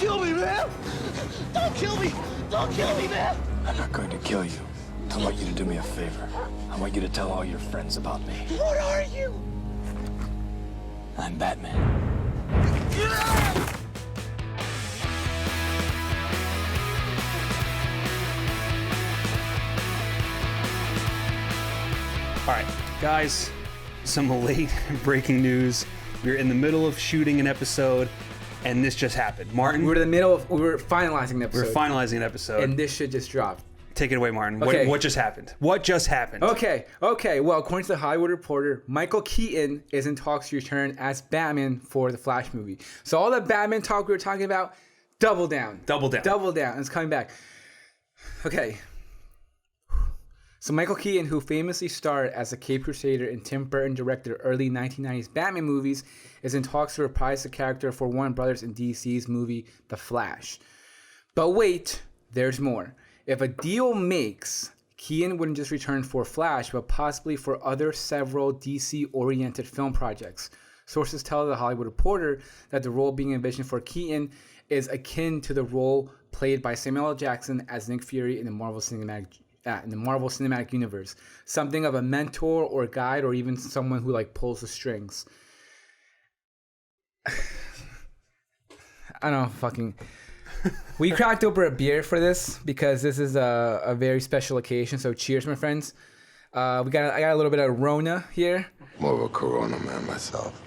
kill me, man! Don't kill me! Don't kill me, man! I'm not going to kill you. I want you to do me a favor. I want you to tell all your friends about me. What are you? I'm Batman. All right, guys, some late breaking news. We're in the middle of shooting an episode, and this just happened. Martin? We were finalizing the episode. We're finalizing an episode. And this shit just dropped. Take it away, Martin. Okay. What just happened? What just happened? Okay. Well, according to the Hollywood Reporter, Michael Keaton is in talks to return as Batman for the Flash movie. So all that Batman talk we were talking about, double down. Double down. Double down. It's coming back. Okay. So Michael Keaton, who famously starred as a Cape Crusader in Tim Burton directed early 1990s Batman movies, is in talks to reprise the character for Warner Brothers in DC's movie The Flash. But wait, there's more. If a deal makes, Keaton wouldn't just return for Flash, but possibly for other several DC-oriented film projects. Sources tell the Hollywood Reporter that the role being envisioned for Keaton is akin to the role played by Samuel L. Jackson as Nick Fury in the Marvel Cinematic Universe. Something of a mentor or guide, or even someone who like pulls the strings. I don't know, fucking... We cracked open a beer for this because this is a very special occasion. So cheers, my friends. I got a little bit of Rona here. More of a Corona man myself.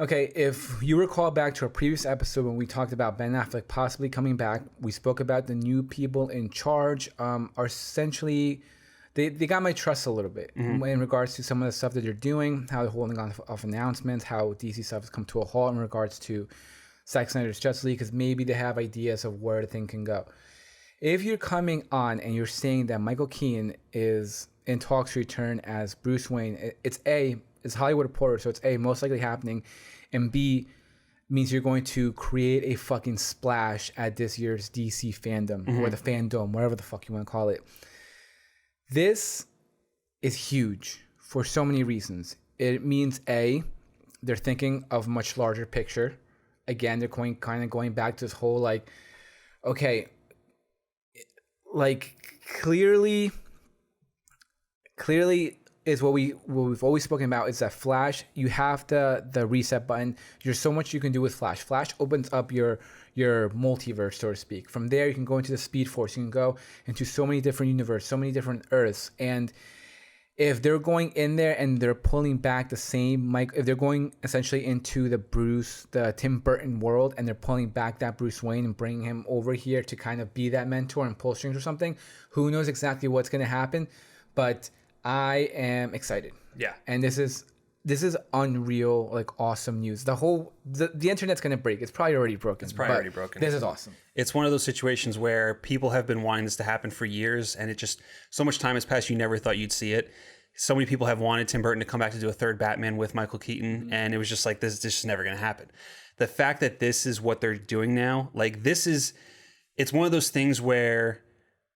Okay, if you recall back to a previous episode when we talked about Ben Affleck possibly coming back, we spoke about the new people in charge are essentially... They got my trust a little bit in regards to some of the stuff that they're doing, how they're holding on off announcements, how DC stuff has come to a halt in regards to Zack Snyder's Justice League, because maybe they have ideas of where the thing can go. If you're coming on and you're saying that Michael Keaton is in talks to return as Bruce Wayne, it's Hollywood Reporter, so it's A, most likely happening, and B, means you're going to create a fucking splash at this year's DC fandom, or the fandom, whatever the fuck you want to call it. This is huge for so many reasons. It means A, they're thinking of much larger picture. Again, they're going back to this whole like, okay, like clearly is what we've always spoken about is that Flash, you have the reset button. There's so much you can do with Flash. Flash opens up your multiverse, so to speak. From there, you can go into the Speed Force. You can go into so many different universes, so many different Earths. And if they're going in there and they're pulling back the same if they're going essentially into the Tim Burton world and they're pulling back that Bruce Wayne and bringing him over here to kind of be that mentor and pull strings or something, who knows exactly what's going to happen. But I am excited. Yeah. And this is unreal, like awesome news. The internet's gonna break. It's probably already broken. This is awesome. It's one of those situations where people have been wanting this to happen for years, and it just so much time has passed. You never thought you'd see it. So many people have wanted Tim Burton to come back to do a third Batman with Michael Keaton, and it was just like this is never gonna happen. The fact that this is what they're doing now, like it's one of those things where,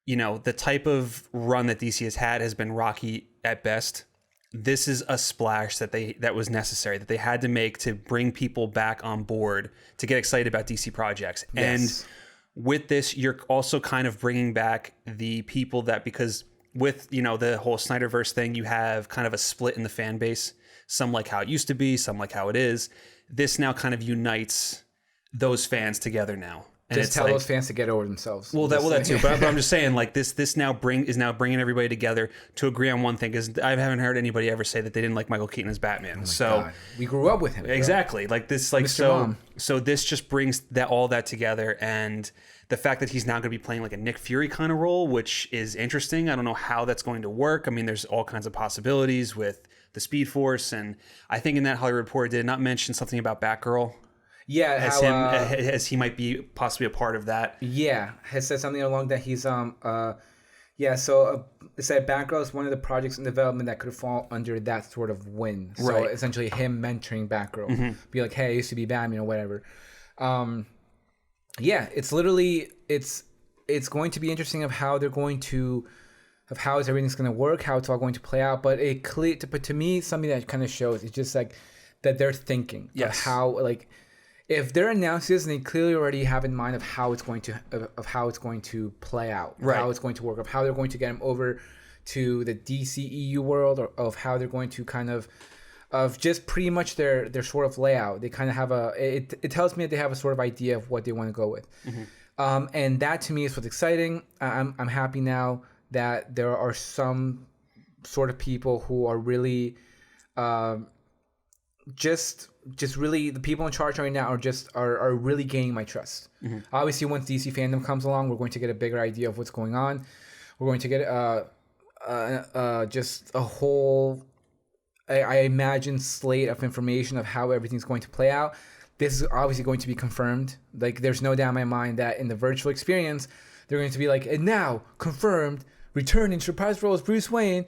you know, the type of run that DC has been rocky at best. This is a splash that was necessary, that they had to make to bring people back on board to get excited about DC projects. Yes. And with this, you're also kind of bringing back the people that, because with, you know, the whole Snyderverse thing, you have kind of a split in the fan base. Some like how it used to be, some like how it is. This now kind of unites those fans together now. And just tell those fans to get over themselves. Well, that too. But I'm just saying, like this is now bringing everybody together to agree on one thing. Because I haven't heard anybody ever say that they didn't like Michael Keaton as Batman. God. We grew up with him. Bro. Exactly. Like this, like Mr. Mom. So this just brings all that together, and the fact that he's now going to be playing like a Nick Fury kind of role, which is interesting. I don't know how that's going to work. I mean, there's all kinds of possibilities with the Speed Force, and I think in that Hollywood Reporter did not mention something about Batgirl. Yeah, as he might be possibly a part of that. Yeah, has said something along that he's it said Batgirl is one of the projects in development that could fall under that sort of win. So right. Essentially him mentoring Batgirl, be like, hey, I used to be Batman or whatever. It's literally it's going to be interesting of how everything's going to work, how it's all going to play out. But to me, something that kind of shows it's just like that they're thinking of how like. if they're announcing this and they clearly already have in mind of how it's going to play out, Right. how it's going to work, of how they're going to get him over to the DCEU world, or of how they're going to kind of just pretty much their sort of layout. They kind of have it tells me that they have a sort of idea of what they want to go with. And that to me is what's exciting. I'm happy now that there are some sort of people who are really just really the people in charge right now are really gaining my trust. Obviously, once DC fandom comes along, we're going to get a bigger idea of what's going on. We're going to get just a whole, I imagine, slate of information of how everything's going to play out. This is obviously going to be confirmed. Like, there's no doubt in my mind that in the virtual experience, they're going to be like, and now confirmed, returning to reprise role as Bruce Wayne,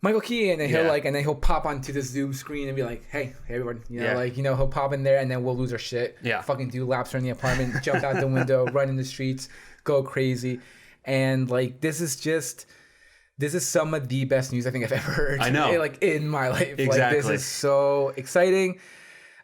Michael Keaton, and he'll pop onto the Zoom screen and be like, hey everyone, he'll pop in there, and then we'll lose our shit. Fucking do laps around the apartment, jump out the window, run in the streets, go crazy. And like, this is some of the best news I think I've ever heard. I know. Like, in my life. Exactly. Like, this is so exciting.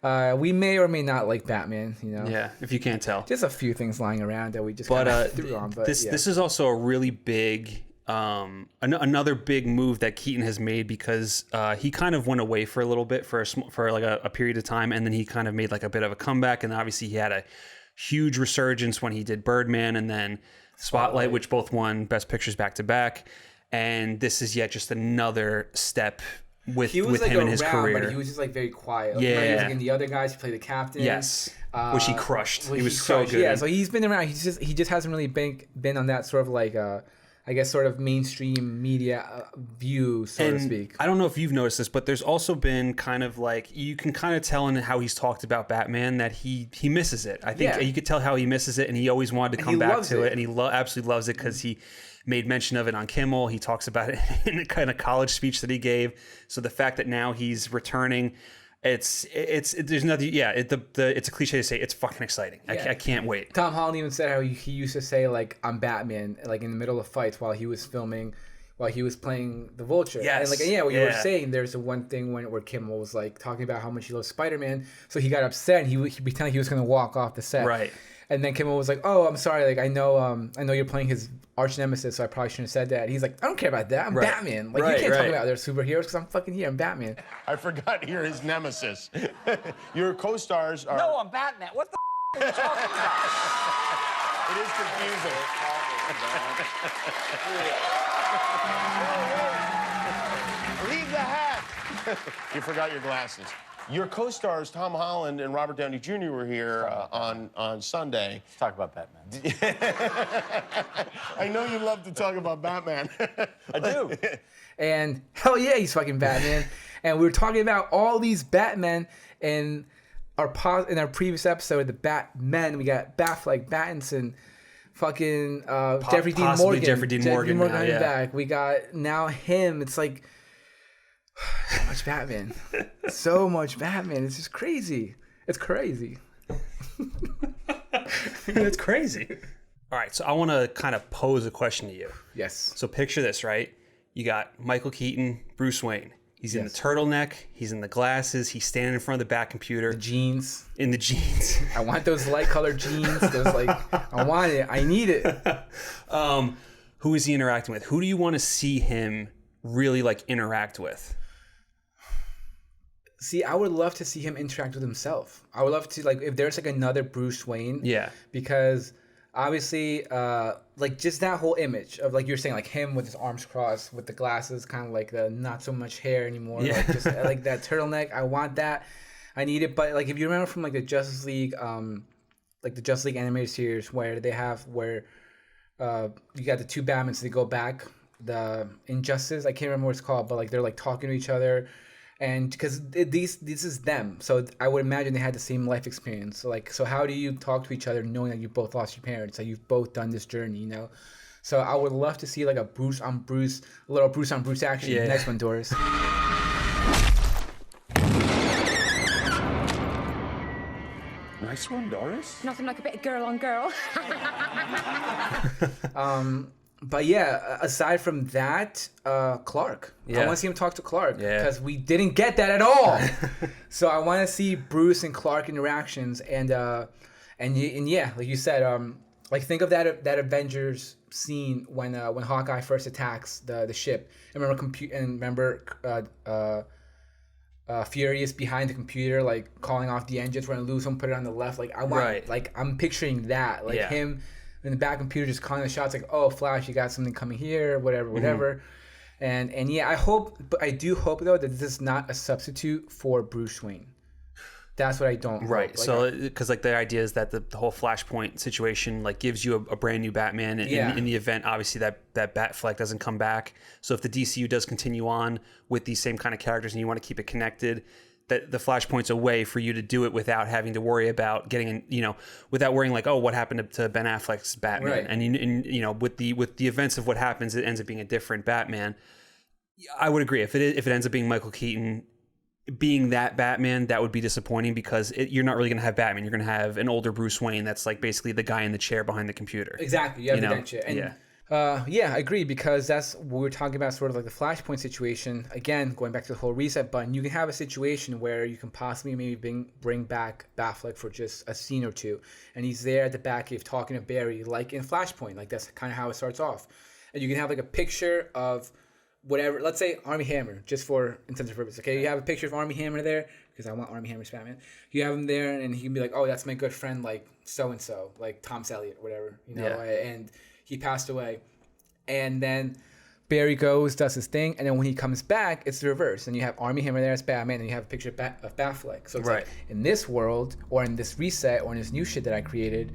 We may or may not like Batman, Yeah, if you can't tell. Just a few things lying around that we just kind of threw on. But this is also a really big, another big move that Keaton has made, because he kind of went away for a little bit for like a period of time, and then he kind of made like a bit of a comeback, and obviously he had a huge resurgence when he did Birdman and then Spotlight, which both won Best Pictures back to back, and this is yet just another step with him in his career. But he was just like very quiet. Yeah. He was like in the other guys. He played the captain. Yes. Which he crushed. He was so good. Yeah, so he's been around. He just hasn't really been on that sort of like I guess sort of mainstream media view, so to speak. I don't know if you've noticed this, but there's also been kind of like, you can kind of tell in how he's talked about Batman that he misses it. I think you could tell how he misses it, and he always wanted to come back to it, and he absolutely loves it because he made mention of it on Kimmel. He talks about it in a kind of college speech that he gave. So the fact that now he's returning, there's nothing. Yeah, it's a cliche to say it's fucking exciting. Yeah. I can't wait. Tom Holland even said how he used to say like, I'm Batman, like in the middle of fights while he was filming, while he was playing the Vulture. Yes. And what you were saying, there's the one thing where Kimmel was like talking about how much he loves Spider-Man, so he got upset and he pretended he was going to walk off the set. Right. And then Kimmel was like, "Oh, I'm sorry. Like, I know you're playing his arch nemesis, so I probably shouldn't have said that." He's like, "I don't care about that. I'm Batman. Like, you can't talk about other superheroes because I'm fucking here. I'm Batman." I forgot you're his nemesis. Your co-stars are. No, I'm Batman. What the are you talking about? It is confusing. Leave the hat. You forgot your glasses. Your co-stars, Tom Holland and Robert Downey Jr. were here on Sunday. Let's talk about Batman. I know you love to talk about Batman. I do. And hell yeah, he's fucking Batman. And we were talking about all these Batmen in our previous episode, the Batmen. We got Batfleck, Pattinson, fucking Jeffrey Dean Morgan. Jeffrey Dean Morgan now, coming back. We got now him. It's like so much Batman. So much Batman. It's just crazy. It's crazy. It's crazy. All right, so I want to kind of pose a question to you. Yes. So picture this, right? You got Michael Keaton, Bruce Wayne. He's in the turtleneck. He's in the glasses. He's standing in front of the Bat computer. The jeans. In the jeans. I want those light colored jeans. Those I want it. I need it. Who is he interacting with? Who do you want to see him really like interact with? See, I would love to see him interact with himself. I would love to, like, if there's like another Bruce Wayne. Yeah. Because obviously, like, just that whole image of, like you're saying, like him with his arms crossed, with the glasses, kind of like the not so much hair anymore. Yeah. Like, just like that turtleneck. I want that. I need it. But like, if you remember from like the Justice League, animated series where they have you got the two Batmans, so they go back, the Injustice. I can't remember what it's called, but like they're like talking to each other. And because this is them, so I would imagine they had the same life experience. So how do you talk to each other knowing that you both lost your parents? Like, you've both done this journey, you know. So I would love to see like a Bruce on Bruce action. Yeah. Next one, Doris. Nice one, Doris. Nothing like a bit of girl on girl. But yeah, aside from that, Clark. I want to see him talk to Clark because we didn't get that at all. So I want to see Bruce and Clark interactions and yeah, like you said, like think of that Avengers scene when Hawkeye first attacks the ship. And remember Fury is behind the computer, like calling off the engines. We're gonna lose him. Put it on the left. Like I want, like I'm picturing that, like him in the back computer just calling the shots. Like, oh, Flash, you got something coming here, whatever. And yeah, I do hope though that this is not a substitute for Bruce Wayne. That's what I don't. Right. Like, so, because like the idea is that the whole Flashpoint situation like gives you a brand new Batman in the event, obviously that Batfleck doesn't come back. So if the DCU does continue on with these same kind of characters and you want to keep it connected, that the Flashpoint's a way for you to do it without having to worry about getting in, without worrying like, oh, what happened to Ben Affleck's Batman? Right. And with the events of what happens, it ends up being a different Batman. I would agree if it ends up being Michael Keaton being that Batman, that would be disappointing because you're not really going to have Batman. You're going to have an older Bruce Wayne that's like basically the guy in the chair behind the computer. Exactly. You have dementia. And I agree because that's what we're talking about, sort of like the Flashpoint situation. Again, going back to the whole reset button, you can have a situation where you can possibly maybe bring back Batfleck for just a scene or two. And he's there at the Batcave talking to Barry, like in Flashpoint. Like that's kind of how it starts off. And you can have like a picture of whatever, let's say Armie Hammer, just for intents purpose. Okay, you have a picture of Armie Hammer there because I want Armie Hammer's Batman. You have him there, and he can be like, "Oh, that's my good friend, like so and so, like Tom Selleck, whatever, And he passed away, and then Barry goes, does his thing, and then when he comes back, it's the reverse, and you have Armie Hammer there as Batman, and you have a picture of Batfleck. So it's like in this world, or in this reset, or in this new shit that I created,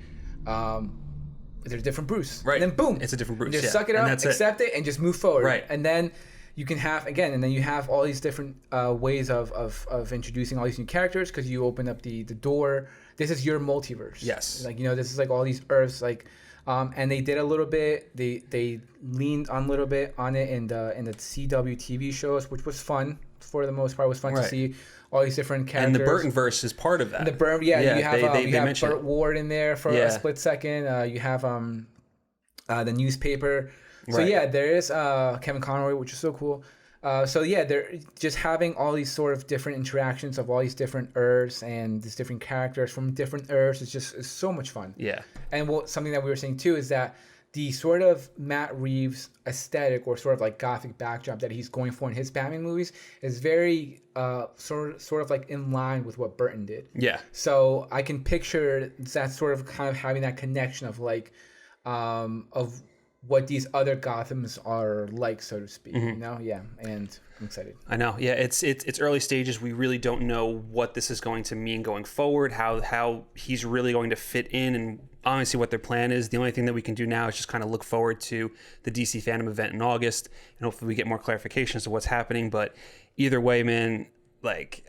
there's a different Bruce. Right. And then boom. It's a different Bruce. Just suck it up, accept it, and just move forward. Right. And then you can have, again, and then you have all these different ways of introducing all these new characters because you open up the door. This is your multiverse. Yes. Like, this is like all these Earths, like, and they did a little bit, they leaned on a little bit on it in the CW TV shows, which was fun for the most part. It was fun to see all these different characters. And the Burtonverse is part of that. And the you have Burt it. Ward in there for a split second. You have the newspaper. So there is Kevin Conroy, which is so cool. They're just having all these sort of different interactions of all these different Earths and these different characters from different Earths. It's so much fun. Yeah. And something that we were saying too is that the sort of Matt Reeves aesthetic or sort of like gothic backdrop that he's going for in his Batman movies is very sort of like in line with what Burton did. Yeah. So I can picture that sort of kind of having that connection of like of what these other Gothams are like, so to speak. Mm-hmm. Yeah, and I'm excited. I know. Yeah, it's early stages. We really don't know what this is going to mean going forward, how he's really going to fit in, and honestly what their plan is. The only thing that we can do now is just kind of look forward to the DC Fandom event in August, and hopefully we get more clarifications to what's happening. But either way, man, like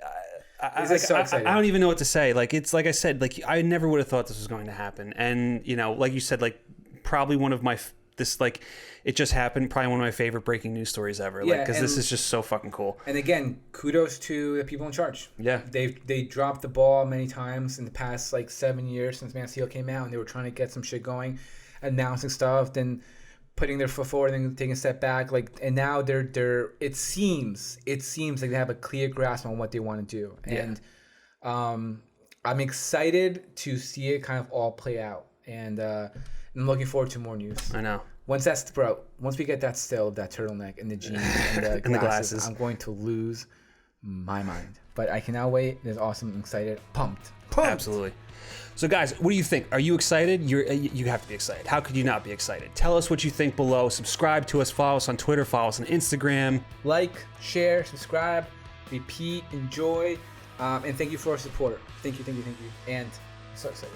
I don't even know what to say. Like, it's like I said, like I never would have thought this was going to happen, and like you said, like probably one of my it just happened. Probably one of my favorite breaking news stories ever. Yeah, because this is just so fucking cool. And again, kudos to the people in charge. Yeah, they dropped the ball many times in the past 7 years since Man of Steel came out, and they were trying to get some shit going, announcing stuff, then putting their foot forward and taking a step back. And now they're it seems like they have a clear grasp on what they want to do, and I'm excited to see it kind of all play out, and I'm looking forward to more news. I know. Once we get that still of that turtleneck and the jeans and the and glasses, I'm going to lose my mind. But I cannot wait. It's awesome. I'm excited. Pumped. Absolutely. So guys, what do you think? Are you excited? You have to be excited. How could you not be excited? Tell us what you think below. Subscribe to us. Follow us on Twitter. Follow us on Instagram. Like, share, subscribe, repeat, enjoy, and thank you for our support. Thank you. And so excited.